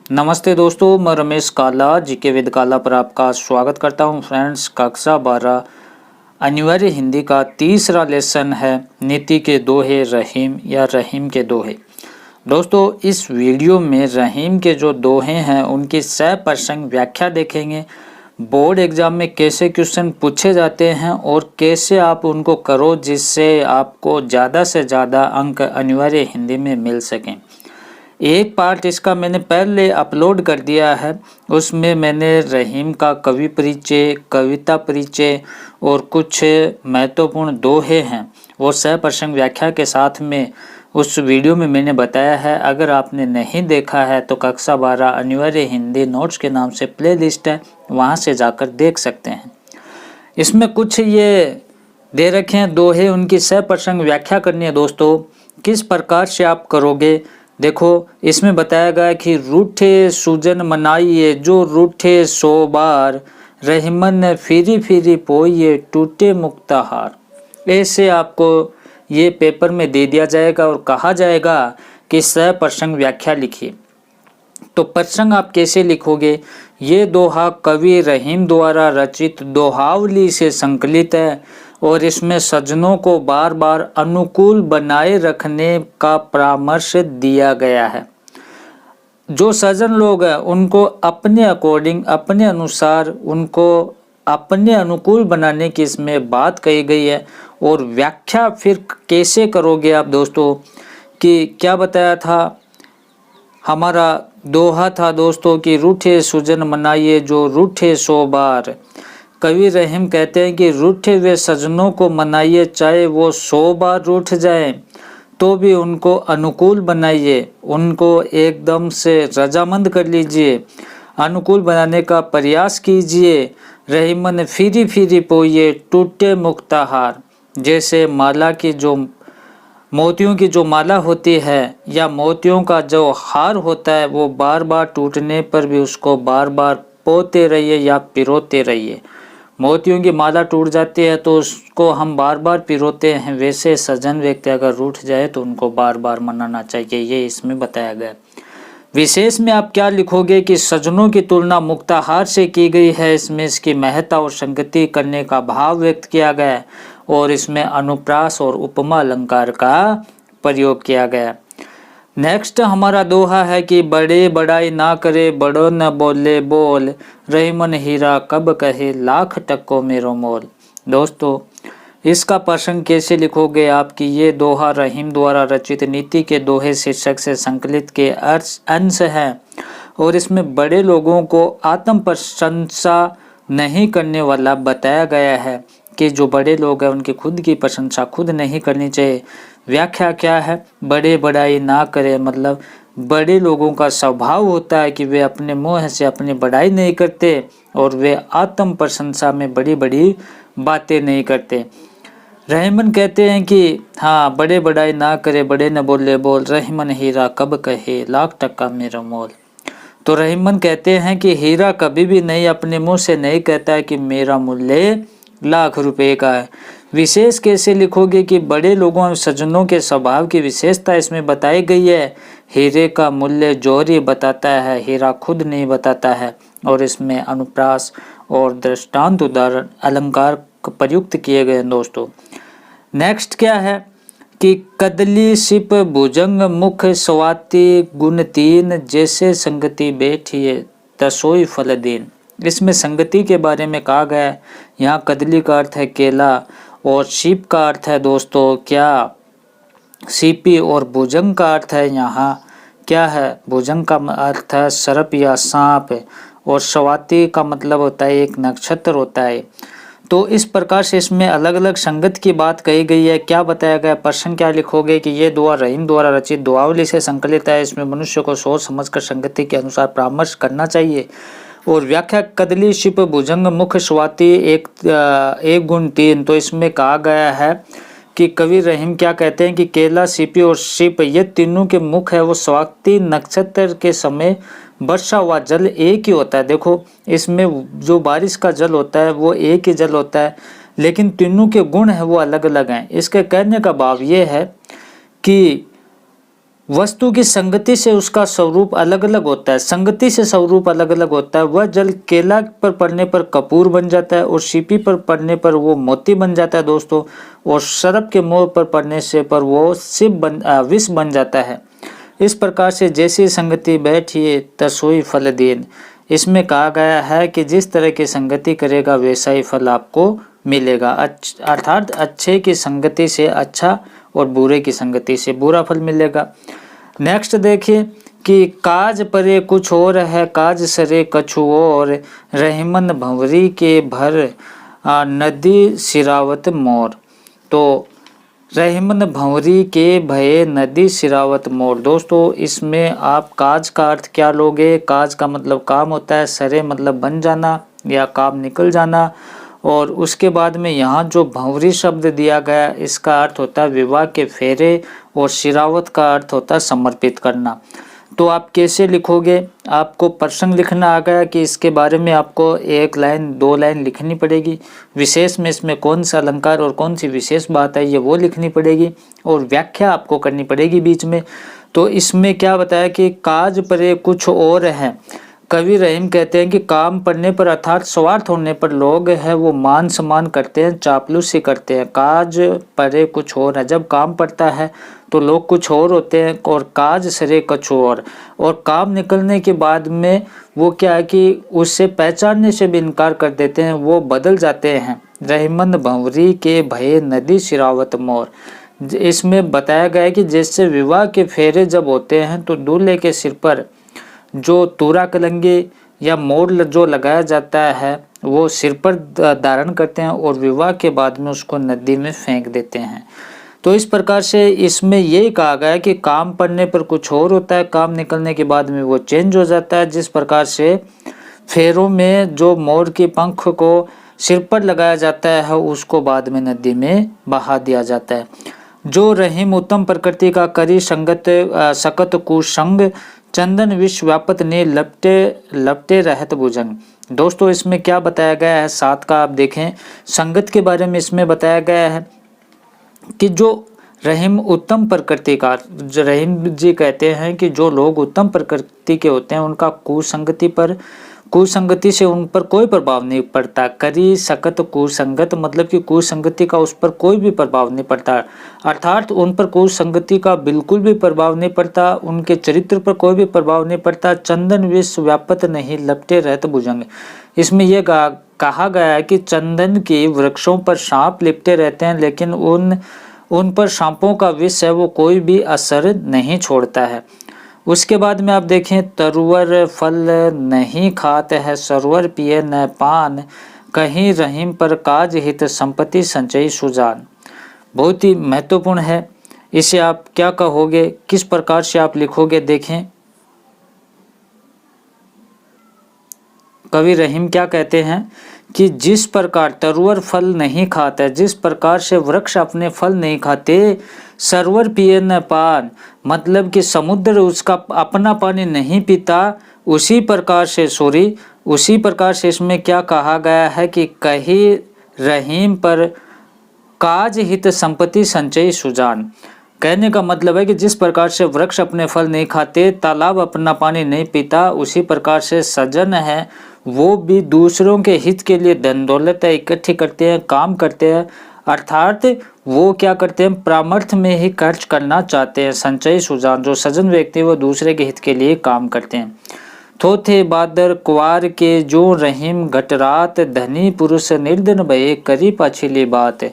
नमस्ते दोस्तों, मैं रमेश काला जीके विद काला पर आपका स्वागत करता हूं। फ्रेंड्स, कक्षा 12 अनिवार्य हिंदी का तीसरा लेसन है नीति के दोहे रहीम या रहीम के दोहे। दोस्तों, इस वीडियो में रहीम के जो दोहे हैं उनकी सह प्रसंग व्याख्या देखेंगे। बोर्ड एग्जाम में कैसे क्वेश्चन पूछे जाते हैं और कैसे आप उनको करो जिससे आपको ज़्यादा से ज़्यादा अंक अनिवार्य हिंदी में मिल सकें। एक पार्ट इसका मैंने पहले अपलोड कर दिया है, उसमें मैंने रहीम का कवि परिचय, कविता परिचय और कुछ महत्वपूर्ण दोहे हैं वो सह प्रसंग व्याख्या के साथ में उस वीडियो में मैंने बताया है। अगर आपने नहीं देखा है तो कक्षा 12 अनिवार्य हिंदी नोट्स के नाम से प्लेलिस्ट है, वहाँ से जाकर देख सकते हैं। इसमें कुछ ये दे रखे हैं दोहे, उनकी सह प्रसंग व्याख्या करनी है। दोस्तों, किस प्रकार से आप करोगे देखो, इसमें बताया गया कि रूठे सूजन मनाइए जो रूठे सो बार, रहीमन फिरी फिरी पोइए टूटे मुक्ताहार। ऐसे आपको ये पेपर में दे दिया जाएगा और कहा जाएगा कि सह प्रसंग व्याख्या लिखिए। तो प्रसंग आप कैसे लिखोगे? ये दोहा कवि रहीम द्वारा रचित दोहावली से संकलित है और इसमें सज्जनों को बार बार अनुकूल बनाए रखने का परामर्श दिया गया है। जो सज्जन लोग हैं उनको अपने अकॉर्डिंग, अपने अनुसार, उनको अपने अनुकूल बनाने की इसमें बात कही गई है। और व्याख्या फिर कैसे करोगे आप दोस्तों, कि क्या बताया था, हमारा दोहा था दोस्तों कि रूठे सुजन मनाइए जो रूठे सो बार। कवि रहीम कहते हैं कि रूठे हुए सजनों को मनाइए, चाहे वो 100 बार रूठ जाएं तो भी उनको अनुकूल बनाइए, उनको एकदम से रजामंद कर लीजिए, अनुकूल बनाने का प्रयास कीजिए। रहीमन फिरी फिरी पोइए टूटे मुक्ताहार। जैसे माला की जो मोतियों की जो माला होती है या मोतियों का जो हार होता है वो बार बार टूटने पर भी उसको बार बार पोते रहिए या पिरोते रहिए। मोतियों की माला टूट जाती है तो उसको हम बार बार पिरोते हैं, वैसे सज्जन व्यक्ति अगर रूठ जाए तो उनको बार बार मनाना चाहिए, ये इसमें बताया गया। विशेष में आप क्या लिखोगे कि सज्जनों की तुलना मुक्ताहार से की गई है, इसमें इसकी महत्ता और संगति करने का भाव व्यक्त किया गया है और इसमें अनुप्रास और उपमा अलंकार का प्रयोग किया गया। नेक्स्ट हमारा दोहा है कि बड़े बड़ाई ना करे बड़ो न बोले बोल, रहीमन हीरा कब कहे लाख टक्को मेरो मोल। दोस्तों, इसका प्रसंग कैसे लिखोगे आप कि ये दोहा रहीम द्वारा रचित नीति के दोहे शीर्षक से संकलित के अंश है और इसमें बड़े लोगों को आत्म प्रशंसा नहीं करने वाला बताया गया है कि जो बड़े लोग हैं उनकी खुद की प्रशंसा खुद नहीं करनी चाहिए। व्याख्या क्या है? बड़े बड़ाई ना करे, मतलब बड़े लोगों का स्वभाव होता है कि वे अपने मुंह से अपनी बड़ाई नहीं करते और वे आत्म प्रशंसा में बड़ी बड़ी बातें नहीं करते। रहीमन कहते हैं कि हाँ, बड़े बड़ाई ना करे बड़े न बोले बोल, रहीमन हीरा कब कहे लाख टक्का मेरा मोल। तो रहीमन कहते हैं कि हीरा कभी भी नहीं अपने मुंह से नहीं कहता है कि मेरा मूल्य लाख रुपए का है। विशेष कैसे लिखोगे कि बड़े लोगों और सज्जनों के स्वभाव की विशेषता इसमें बताई गई है। हीरे का मूल्य जौहरी बताता है, हीरा खुद नहीं बताता है। और इसमें अनुप्रास और दृष्टांत उदाहरण अलंकार प्रयुक्त किए गए हैं। दोस्तों, नेक्स्ट क्या है कि कदली सिप भुजंग मुख स्वाति गुण तीन, जैसे संगति बैठिए तसोई फल दीन। इसमें संगति के बारे में कहा गया है। यहाँ कदली का अर्थ है केला और सीप का अर्थ है दोस्तों क्या, सीपी। और भुजंग का अर्थ है यहाँ क्या है, भुजंग का अर्थ है सर्प या सांप। और स्वाति का मतलब होता है एक नक्षत्र होता है। तो इस प्रकार से इसमें अलग अलग संगत की बात कही गई है। क्या बताया गया, प्रश्न क्या लिखोगे कि ये दुआ रहीम द्वारा रचित दुआवली से संकलित है, इसमें मनुष्य को सोच समझकर संगति के अनुसार परामर्श करना चाहिए। और व्याख्या कदली शिप भुजंग मुख स्वाति एक गुण तीन। तो इसमें कहा गया है कि कवि रहीम क्या कहते हैं कि केला, सीपी और शिप ये तीनों के मुख है वो स्वाति नक्षत्र के समय वर्षा हुआ जल एक ही होता है। देखो, इसमें जो बारिश का जल होता है वो एक ही जल होता है, लेकिन तीनों के गुण है वो अलग अलग हैं। इसके कहने का भाव ये है कि वस्तु की संगति से उसका स्वरूप अलग अलग होता है, संगति से स्वरूप अलग अलग होता है। वह जल केला पर पड़ने पर कपूर बन जाता है और सीपी पर पड़ने पर वो मोती बन जाता है दोस्तों, और सर्प के मुंह पर पड़ने से पर वो विष बन जाता है। इस प्रकार से जैसी संगति बैठिए तसोई फल देन। इसमें कहा गया है कि जिस तरह की संगति करेगा वैसा ही फल आपको मिलेगा, अर्थात अच्छे की संगति से अच्छा और बुरे की संगति से बुरा फल मिलेगा। नेक्स्ट देखिए कि काज परे कुछ और है, काज सरे कछु और, रहीमन भंवरी के भर नदी सिरावत मोर। तो रहीमन भंवरी के भये नदी सिरावत मोर। दोस्तों इसमें आप काज का अर्थ क्या लोगे? काज का मतलब काम होता है, सरे मतलब बन जाना या काम निकल जाना, और उसके बाद में यहाँ जो भंवरी शब्द दिया गया इसका अर्थ होता है विवाह के फेरे, और शिरावत का अर्थ होता है समर्पित करना। तो आप कैसे लिखोगे? आपको प्रसंग लिखना आ गया कि इसके बारे में आपको 1 लाइन 2 लाइन लिखनी पड़ेगी, विशेष में इसमें कौन सा अलंकार और कौन सी विशेष बात है ये वो लिखनी पड़ेगी, और व्याख्या आपको करनी पड़ेगी बीच में। तो इसमें क्या बताया कि काज परे कुछ और है। कवि रहीम कहते हैं कि काम पड़ने पर अर्थात स्वार्थ होने पर लोग है वो मान सम्मान करते हैं, चापलूसी करते हैं। काज परे कुछ और है, जब काम पड़ता है तो लोग कुछ और होते हैं, और काज सरे कुछ और काम निकलने के बाद में वो क्या है कि उससे पहचानने से भी इनकार कर देते हैं, वो बदल जाते हैं। रहीमन भंवरी के भये नदी सिरावत मोर। इसमें बताया गया है कि जैसे विवाह के फेरे जब होते हैं तो दूल्हे के सिर पर जो तूरा कलंगी या मोर जो लगाया जाता है वो सिर पर धारण करते हैं और विवाह के बाद में उसको नदी में फेंक देते हैं। तो इस प्रकार से इसमें यही कहा गया है कि काम पड़ने पर कुछ और होता है, काम निकलने के बाद में वो चेंज हो जाता है। जिस प्रकार से फेरों में जो मोर के पंख को सिर पर लगाया जाता है उसको बाद में नदी में बहा दिया जाता है। जो रहीम उत्तम प्रकृति का करी संगत सकत कुसंग, चंदन विश्व व्यापत ने लपटे रहत भुजंग। दोस्तों इसमें क्या बताया गया है? 7 का आप देखें, संगत के बारे में इसमें बताया गया है कि जो रहीम उत्तम प्रकृति का, जो रहीम जी कहते हैं कि जो लोग उत्तम प्रकृति के होते हैं उनका कुसंगति से उन पर कोई प्रभाव नहीं पड़ता। करी सकत कुसंगत मतलब कि कुसंगति का उस पर कोई भी प्रभाव नहीं पड़ता, अर्थात उन पर कुसंगति का बिल्कुल भी प्रभाव नहीं पड़ता, उनके चरित्र पर कोई भी प्रभाव नहीं पड़ता। चंदन विश्व व्यापत नहीं लपटे रहत भुजंग। इसमें यह कहा गया है कि चंदन के वृक्षों पर सांप लिपटे रहते हैं, लेकिन उन पर सांपों का विष है वो कोई भी असर नहीं छोड़ता है। उसके बाद में आप देखें, तरुवर फल नहीं खात है, सरवर पिए न पान, कहीं रहीम पर काज हित संपत्ति संचयी सुजान। बहुत ही महत्वपूर्ण है, इसे आप क्या कहोगे, किस प्रकार से आप लिखोगे? देखें कवि रहीम क्या कहते हैं कि जिस प्रकार तरुवर फल नहीं खाते, जिस प्रकार से वृक्ष अपने फल नहीं खाते, सरवर पिए न पान मतलब कि समुद्र उसका अपना पानी नहीं पीता, उसी प्रकार से इसमें क्या कहा गया है कि कहीं रहीम पर काज हित संपत्ति संचयी सुजान। कहने का मतलब है कि जिस प्रकार से वृक्ष अपने फल नहीं खाते, तालाब अपना पानी नहीं पीता, उसी प्रकार से सज्जन है वो भी दूसरों के हित के लिए धन दौलत इकट्ठी करते हैं, काम करते हैं, अर्थात वो क्या करते हैं, परामर्थ में ही खर्च करना चाहते हैं। संचयी सुजान, जो सज्जन व्यक्ति वो दूसरे के हित के लिए काम करते हैं। थोथे बादर कुवार के जो रहीम घटरात, धनी पुरुष निर्धन भये करी पाछिली बात।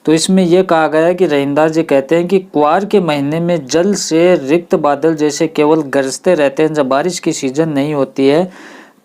तो इसमें यह कहा गया है कि रहीमदास जी कहते हैं कि कुवार के महीने में जल से रिक्त बादल जैसे केवल गरजते रहते हैं। जब बारिश की सीजन नहीं होती है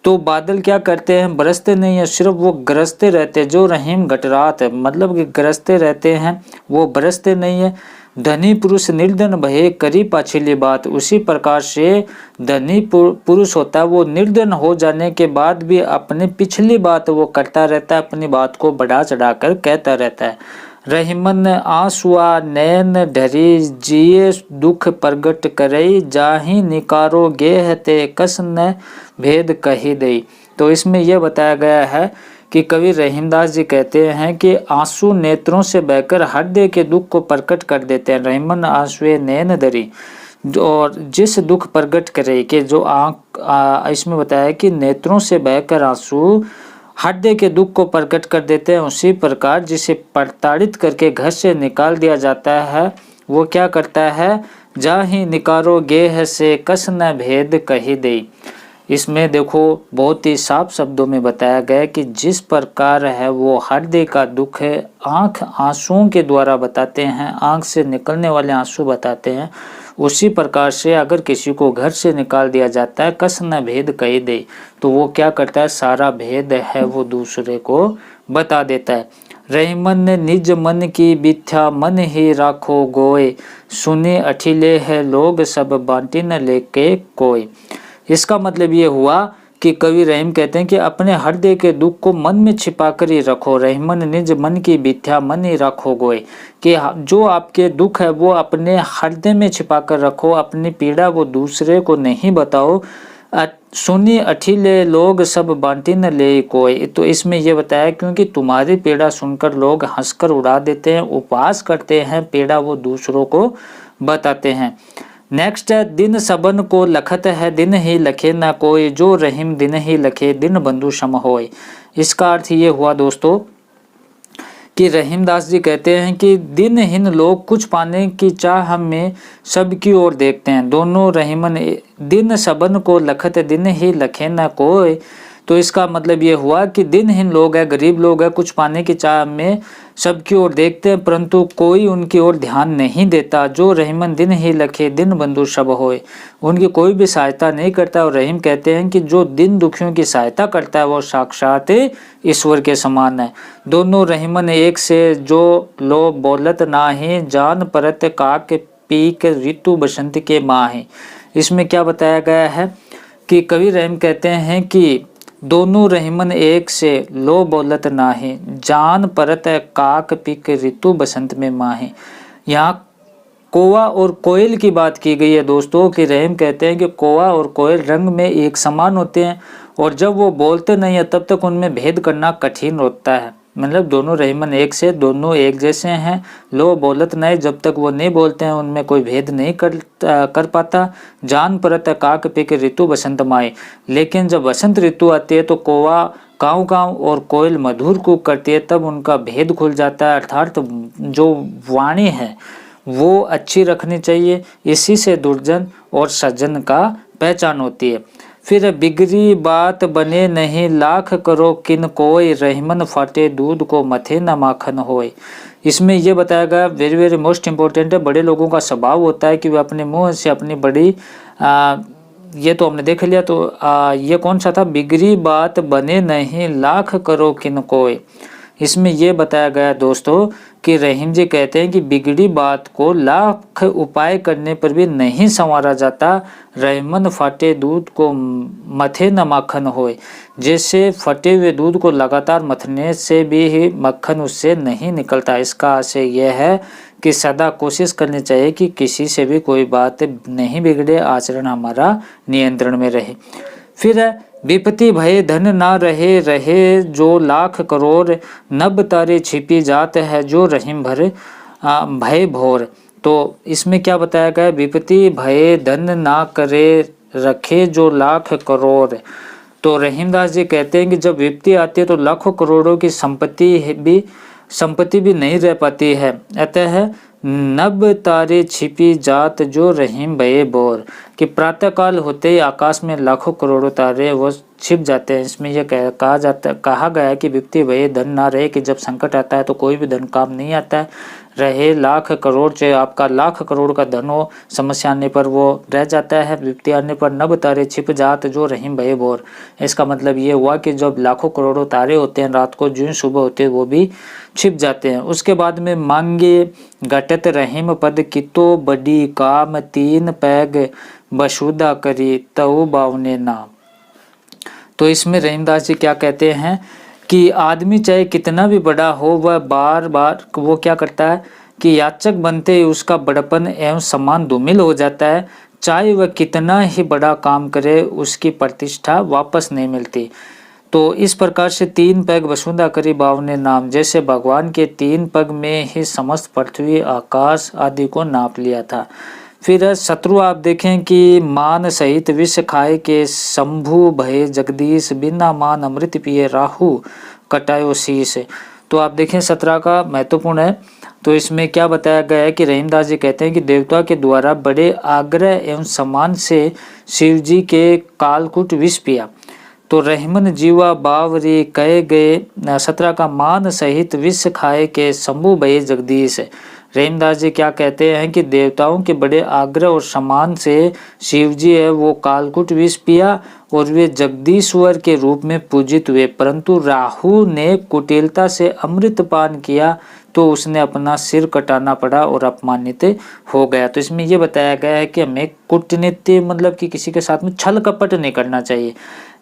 तो बादल क्या करते हैं, बरसते नहीं है, सिर्फ वो गरजते रहते हैं। जो रहीम घटरात है मतलब कि गरजते रहते हैं, वो बरसते नहीं है। धनी पुरुष निर्धन भये करी पाछिली बात, उसी प्रकार से धनी पुरुष होता है वो निर्धन हो जाने के बाद भी अपनी पिछली बात वो करता रहता है, अपनी बात को बढ़ा चढ़ाकर कहता रहता है। रहीमन आंसुआ नैन ढरी, जिये दुख प्रगट करई, जाहि निकारो गेह ते कस न भेद कही दई। तो इसमें यह बताया गया है कि कवि रहीमदास जी कहते हैं कि आंसू नेत्रों से बहकर हृदय के दुख को प्रकट कर देते हैं। रहीमन आंसुए नैन धरी, और जिस दुख प्रकट करे कि जो आँख इसमें बताया कि नेत्रों से बहकर आंसू हृदय के दुख को प्रकट कर देते हैं, उसी प्रकार जिसे प्रताड़ित करके घर से निकाल दिया जाता है वो क्या करता है, जाहि निकारो गेह से कस न भेद कही दे। इसमें देखो बहुत ही साफ शब्दों में बताया गया कि जिस प्रकार है वो हृदय का दुख है, आंख आंसुओं के द्वारा बताते हैं, आंख से निकलने वाले आंसू बताते हैं, उसी प्रकार से अगर किसी को घर से निकाल दिया जाता है, कस न भेद कही दे, तो वो क्या करता है, सारा भेद है वो दूसरे को बता देता है। रहीमन ने निज मन की बिथ्या मन ही राखो गोए, सुने अठिले है लोग सब बांटी न लेके कोई। इसका मतलब ये हुआ कि कवि रहीम कहते हैं कि अपने हृदय के दुख को मन में छिपा कर ही रखो। रहीमन निज मन की बिथ्या मन ही रखो गोए, कि जो आपके दुख है वो अपने हृदय में छिपा कर रखो, अपनी पीड़ा वो दूसरे को नहीं बताओ। सुनी अठिले लोग सब बांटी न ले कोई, तो इसमें यह बताया क्योंकि तुम्हारी पीड़ा सुनकर लोग हंसकर उड़ा देते हैं, उपहास करते हैं, पीड़ा वो दूसरों को बताते हैं। नेक्स्ट है, दिन सबन को लखत है दिन ही लखे ना कोई, जो रहीम दिन ही लखे दिन बंधु सम होय। इसका अर्थ ये हुआ दोस्तों कि रहीमदास जी कहते हैं कि दिनहीन लोग कुछ पाने की चाह में सबकी ओर देखते हैं। दोनों रहीमन दिन सबन को लखत दिन ही लखे न कोई, तो इसका मतलब ये हुआ कि दिनहीन लोग है, गरीब लोग है, कुछ पाने की चाह में सबकी ओर देखते हैं परंतु कोई उनकी ओर ध्यान नहीं देता। जो रहीमन दिन ही लखे दिन बंधु सब होए, उनकी कोई भी सहायता नहीं करता। और रहीम कहते हैं कि जो दिन दुखियों की सहायता करता है वो साक्षात ईश्वर के समान है। दोनों रहीमन एक से जो लो बोलत नाही, जान परत काक पीक ऋतु बसंत के माहे। इसमें क्या बताया गया है कि कवि रहीम कहते हैं कि दोनों रहीमन एक से लो बोलत नाहे, जान परत काक पिक ऋतु बसंत में माहे। यहाँ कौवा और कोयल की बात की गई है दोस्तों, कि रहीम कहते हैं कि कौवा और कोयल रंग में एक समान होते हैं और जब वो बोलते नहीं है तब तक उनमें भेद करना कठिन होता है। मतलब दोनों रहीमन एक से, दोनों एक जैसे हैं, लो बोलत नहीं, जब तक वो नहीं बोलते हैं उनमें कोई भेद नहीं कर पाता। जान परत काक पिक ऋतु बसंत माए, लेकिन जब बसंत ऋतु आती है तो कौवा काँव काँव और कोयल मधुर कूक करती है, तब उनका भेद खुल जाता है। अर्थात जो वाणी है वो अच्छी रखनी चाहिए, इसी से दुर्जन और सज्जन का पहचान होती है। फिर बिगड़ी बात बने नहीं, लाख करो किन कोय, रहीमन फाटे दूध को मथे न माखन होय। इसमें यह बताया गया, वेरी वेरी मोस्ट इम्पोर्टेंट है, बड़े लोगों का स्वभाव होता है कि वे अपने मुंह से अपनी बड़ी ये तो हमने देख लिया। तो ये कौन सा था, बिगड़ी बात बने नहीं, लाख करो किन कोय। इसमें यह बताया गया दोस्तों कि रहीम जी कहते हैं कि बिगड़ी बात को लाख उपाय करने पर भी नहीं संवारा जाता। रहीमन फटे दूध को मथे न माखन होए, जैसे फटे हुए दूध को लगातार मथने से भी ही मक्खन उससे नहीं निकलता। इसका आशय यह है कि सदा कोशिश करनी चाहिए कि किसी से भी कोई बात नहीं बिगड़े, आचरण हमारा नियंत्रण में रहे। फिर विपत्ति भय धन ना रहे, रहे जो लाख करोड़, नब तारे छिपी जात है जो रहीम भरे भय भोर। तो इसमें क्या बताया गया, विपत्ति भय धन ना करे, रखे जो लाख करोड़। तो रहीमदास जी कहते हैं कि जब विपत्ति आती है तो लाखों करोड़ों की संपत्ति भी नहीं रह पाती है। अतः नब तारे छिपी जात जो रहीम भये बोर, कि प्रातःकाल होते ही आकाश में लाखों करोड़ों तारे वो छिप जाते हैं। इसमें यह कहा गया है कि विपत्ति भये धन ना रहे, कि जब संकट आता है तो कोई भी धन काम नहीं आता है। रहे लाख करोड़, चाहे आपका लाख करोड़ का धन हो, समस्या आने पर वो रह जाता है। विपत्ति आने पर नभ तारे छिप जात जो रहीम भये बोर। इसका मतलब ये हुआ कि जब लाखों करोड़ों तारे होते हैं रात को, जो सुबह होते हैं वो भी छिप जाते हैं। उसके बाद में मांगे घटत रहीम पद, कितो बड़ी काम, तीन पैग बसुदा करी तऊ बावने नाम। तो इसमें रहीमदास जी क्या कहते हैं कि आदमी चाहे कितना भी बड़ा हो, वह बार बार वो क्या करता है कि याचक बनते ही उसका बड़पन एवं सम्मान धूमिल हो जाता है। चाहे वह कितना ही बड़ा काम करे, उसकी प्रतिष्ठा वापस नहीं मिलती। तो इस प्रकार से तीन पैग वसुंधा करी बावने नाम, जैसे भगवान के तीन पग में ही समस्त पृथ्वी आकाश आदि को नाप लिया था। फिर शत्रु आप देखें कि मान सहित विष खाए के शंभु भय जगदीश, बिना मान अमृत पिए राहु कटायो शीश। तो आप देखें 17 का महत्वपूर्ण है। तो इसमें क्या बताया गया है कि रहीमदास जी कहते हैं कि देवता के द्वारा बड़े आग्रह एवं सम्मान से शिव जी के कालकूट विष पिया, तो रहमन जीवा बावरी कहे गए। 17 का मान सहित विष खाए के शंभु भय जगदीश। रहीमदास जी क्या कहते हैं कि देवताओं के बड़े आग्रह और सम्मान से शिव जी है वो कालकूट विष पिया और वे जगदीश्वर के रूप में पूजित हुए, परंतु राहु ने कुटिलता से अमृत पान किया तो उसने अपना सिर कटाना पड़ा और अपमानित हो गया। तो इसमें ये बताया गया है कि हमें कूटनीति मतलब कि किसी के साथ में छल कपट नहीं करना चाहिए।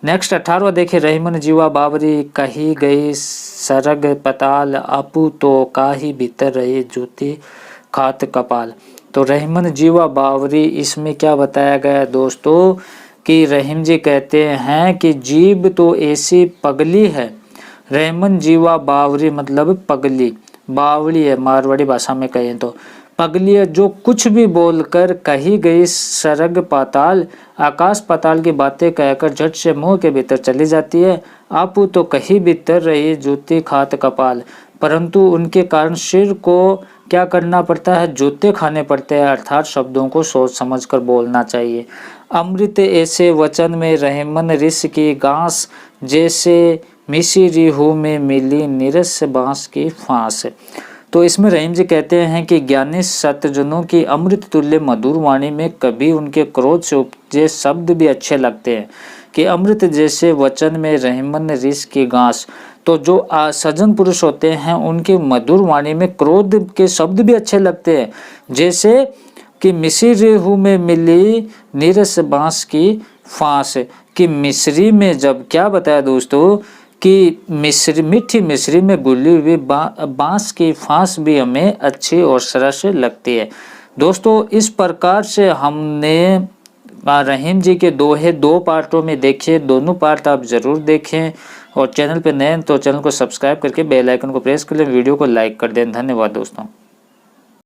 नेक्स्ट 18वां देखिए, रहीमन जीवा बावरी कही गई सरग पताल, आपू तो काही भीतर रही ज्योति खात कपाल। तो रहीमन जीवा बावरी, इसमें क्या बताया गया है दोस्तों कि रहीम जी कहते हैं कि जीव तो ऐसी पगली है, रहमन जीवा बावरी मतलब पगली, बावली है मारवाड़ी भाषा में कहें तो पगली है, जो कुछ भी बोलकर कही गई सरग पाताल, आकाश पाताल की बातें कहकर झट से मुंह के भीतर चली जाती है। आपू तो कहीं भीतर रही जूते खात कपाल, परंतु उनके कारण सिर को क्या करना पड़ता है, जूते खाने पड़ते हैं, अर्थात शब्दों को सोच समझकर बोलना चाहिए। अमृत ऐसे वचन में रहमन ऋष की गांस, जैसे मिसी रिहू में मिली निरस बांस की फांस। तो इसमें रहीम जी कहते हैं कि ज्ञानी सतजनों की अमृत तुल्य मधुर वाणी में कभी उनके क्रोध से उपजे शब्द भी अच्छे लगते हैं कि अमृत जैसे वचन में रहमन ऋष की गांस। तो जो सज्जन पुरुष होते हैं उनकी मधुर वाणी में क्रोध के शब्द भी अच्छे लगते हैं, जैसे कि मिश्री रेहू में मिली नीरस बांस की फांस। कि मिश्री में जब क्या बताया दोस्तों कि मीठी मिश्री में गुली हुई बांस की फांस भी हमें अच्छी और सरस लगती है। दोस्तों इस प्रकार से हमने रहीम जी के दोहे 2 पार्टों में देखे, दोनों पार्ट आप जरूर देखें और चैनल पे नए हैं तो चैनल को सब्सक्राइब करके बेल आइकन को प्रेस कर लें, वीडियो को लाइक कर दें। धन्यवाद दोस्तों।